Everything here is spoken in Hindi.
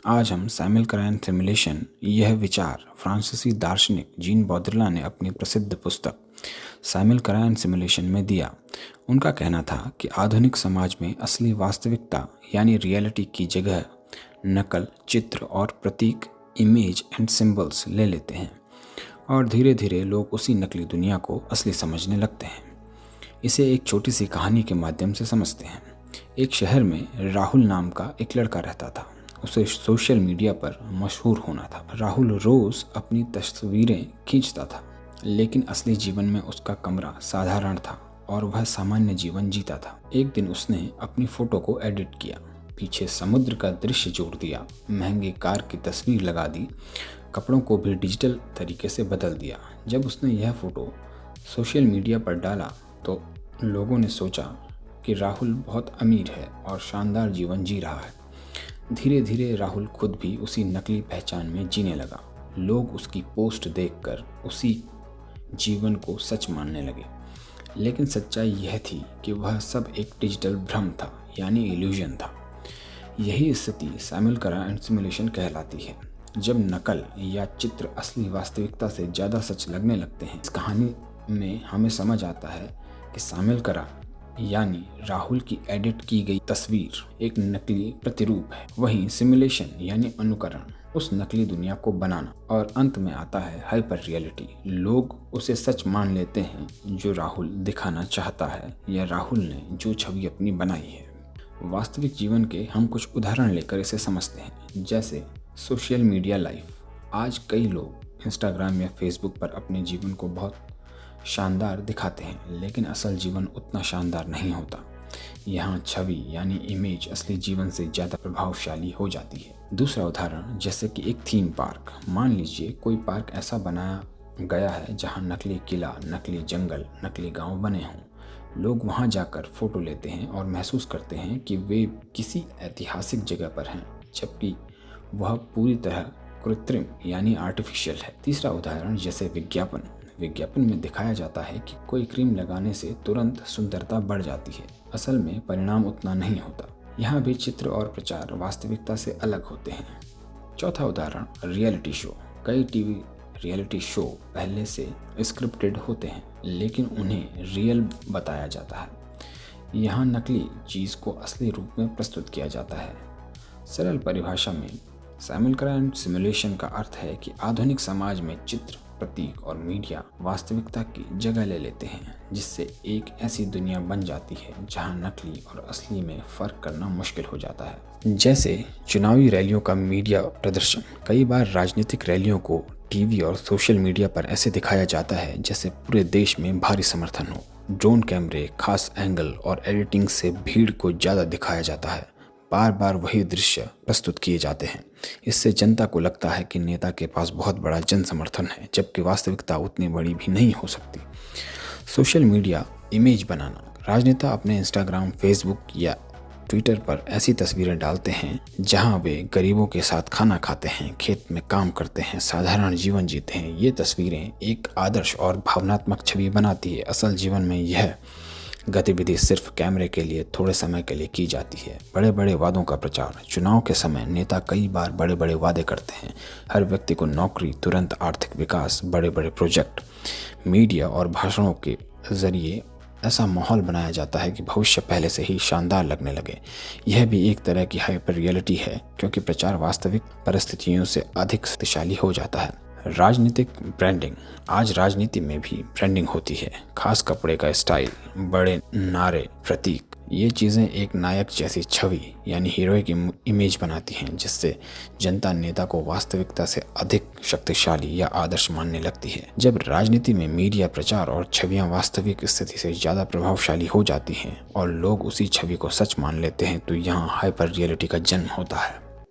आज हम साइमल्टेनियस सिमुलेशन यह विचार फ्रांसीसी दार्शनिक जीन बौद्रिला ने अपनी प्रसिद्ध पुस्तक साइमल्टेनियस सिमुलेशन में दिया। उनका कहना था कि आधुनिक समाज में असली वास्तविकता यानी रियलिटी की जगह नकल, चित्र और प्रतीक इमेज एंड सिंबल्स ले लेते हैं और धीरे धीरे लोग उसी नकली दुनिया को असली समझने लगते हैं। इसे एक छोटी सी कहानी के माध्यम से समझते हैं। एक शहर में राहुल नाम का एक लड़का रहता था। उसे सोशल मीडिया पर मशहूर होना था। राहुल रोज अपनी तस्वीरें खींचता था, लेकिन असली जीवन में उसका कमरा साधारण था और वह सामान्य जीवन जीता था। एक दिन उसने अपनी फोटो को एडिट किया, पीछे समुद्र का दृश्य जोड़ दिया, महंगी कार की तस्वीर लगा दी, कपड़ों को भी डिजिटल तरीके से बदल दिया। जब उसने यह फोटो सोशल मीडिया पर डाला तो लोगों ने सोचा कि राहुल बहुत अमीर है और शानदार जीवन जी रहा है। धीरे धीरे राहुल खुद भी उसी नकली पहचान में जीने लगा। लोग उसकी पोस्ट देखकर उसी जीवन को सच मानने लगे, लेकिन सच्चाई यह थी कि वह सब एक डिजिटल भ्रम था, यानी इल्यूजन था। यही स्थिति साइमल्टेनियस सिमुलेशन कहलाती है, जब नकल या चित्र असली वास्तविकता से ज़्यादा सच लगने लगते हैं। इस कहानी में हमें समझ आता है कि साइमल्टेनियस यानी राहुल की एडिट की गई तस्वीर एक नकली प्रतिरूप है, वहीं सिमुलेशन यानी अनुकरण उस नकली दुनिया को बनाना, और अंत में आता है हाइपर रियलिटी। लोग उसे सच मान लेते हैं जो राहुल दिखाना चाहता है या राहुल ने जो छवि अपनी बनाई है। वास्तविक जीवन के हम कुछ उदाहरण लेकर इसे समझते हैं, जैसे सोशल मीडिया लाइफ। आज कई लोग इंस्टाग्राम या फेसबुक पर अपने जीवन को बहुत शानदार दिखाते हैं, लेकिन असल जीवन उतना शानदार नहीं होता। यहाँ छवि यानी इमेज असली जीवन से ज़्यादा प्रभावशाली हो जाती है। दूसरा उदाहरण, जैसे कि एक थीम पार्क। मान लीजिए कोई पार्क ऐसा बनाया गया है जहाँ नकली किला, नकली जंगल, नकली गांव बने हों। लोग वहाँ जाकर फोटो लेते हैं और महसूस करते हैं कि वे किसी ऐतिहासिक जगह पर हैं, जबकि वह पूरी तरह कृत्रिम यानी आर्टिफिशियल है। तीसरा उदाहरण, जैसे विज्ञापन। विज्ञापन में दिखाया जाता है कि कोई क्रीम लगाने से तुरंत सुंदरता बढ़ जाती है। असल में परिणाम उतना नहीं होता। यहाँ भी चित्र और प्रचार वास्तविकता से अलग होते हैं। चौथा उदाहरण, रियलिटी शो। कई टीवी रियलिटी शो पहले से स्क्रिप्टेड होते हैं, लेकिन उन्हें रियल बताया जाता है। यहाँ नकली चीज़ को असली रूप में प्रस्तुत किया जाता है। सरल परिभाषा में साइमल्टेनियस सिमुलेशन का अर्थ है कि आधुनिक समाज में चित्र, प्रतीक और मीडिया वास्तविकता की जगह ले लेते हैं, जिससे एक ऐसी दुनिया बन जाती है जहां नकली और असली में फर्क करना मुश्किल हो जाता है। जैसे चुनावी रैलियों का मीडिया प्रदर्शन। कई बार राजनीतिक रैलियों को टीवी और सोशल मीडिया पर ऐसे दिखाया जाता है जैसे पूरे देश में भारी समर्थन हो। ड्रोन कैमरे, खास एंगल और एडिटिंग से भीड़ को ज़्यादा दिखाया जाता है। बार बार वही दृश्य प्रस्तुत किए जाते हैं। इससे जनता को लगता है कि नेता के पास बहुत बड़ा जन समर्थन है, जबकि वास्तविकता उतनी बड़ी भी नहीं हो सकती। सोशल मीडिया इमेज बनाना। राजनेता अपने इंस्टाग्राम, फेसबुक या ट्विटर पर ऐसी तस्वीरें डालते हैं जहां वे गरीबों के साथ खाना खाते हैं, खेत में काम करते हैं, साधारण जीवन जीते हैं। ये तस्वीरें एक आदर्श और भावनात्मक छवि बनाती है। असल जीवन में यह गतिविधि सिर्फ कैमरे के लिए थोड़े समय के लिए की जाती है। बड़े बड़े वादों का प्रचार। चुनाव के समय नेता कई बार बड़े बड़े वादे करते हैं। हर व्यक्ति को नौकरी, तुरंत आर्थिक विकास, बड़े बड़े प्रोजेक्ट। मीडिया और भाषणों के जरिए ऐसा माहौल बनाया जाता है कि भविष्य पहले से ही शानदार लगने लगे। यह भी एक तरह की हाइपर रियलिटी है, क्योंकि प्रचार वास्तविक परिस्थितियों से अधिक शक्तिशाली हो जाता है। राजनीतिक ब्रांडिंग। आज राजनीति में भी ब्रांडिंग होती है। खास कपड़े का स्टाइल, बड़े नारे, प्रतीक, ये चीज़ें एक नायक जैसी छवि यानी हीरो की इमेज बनाती हैं, जिससे जनता नेता को वास्तविकता से अधिक शक्तिशाली या आदर्श मानने लगती है। जब राजनीति में मीडिया, प्रचार और छवियां वास्तविक स्थिति से ज़्यादा प्रभावशाली हो जाती हैं और लोग उसी छवि को सच मान लेते हैं, तो यहाँ हाइपर रियलिटी का जन्म होता है।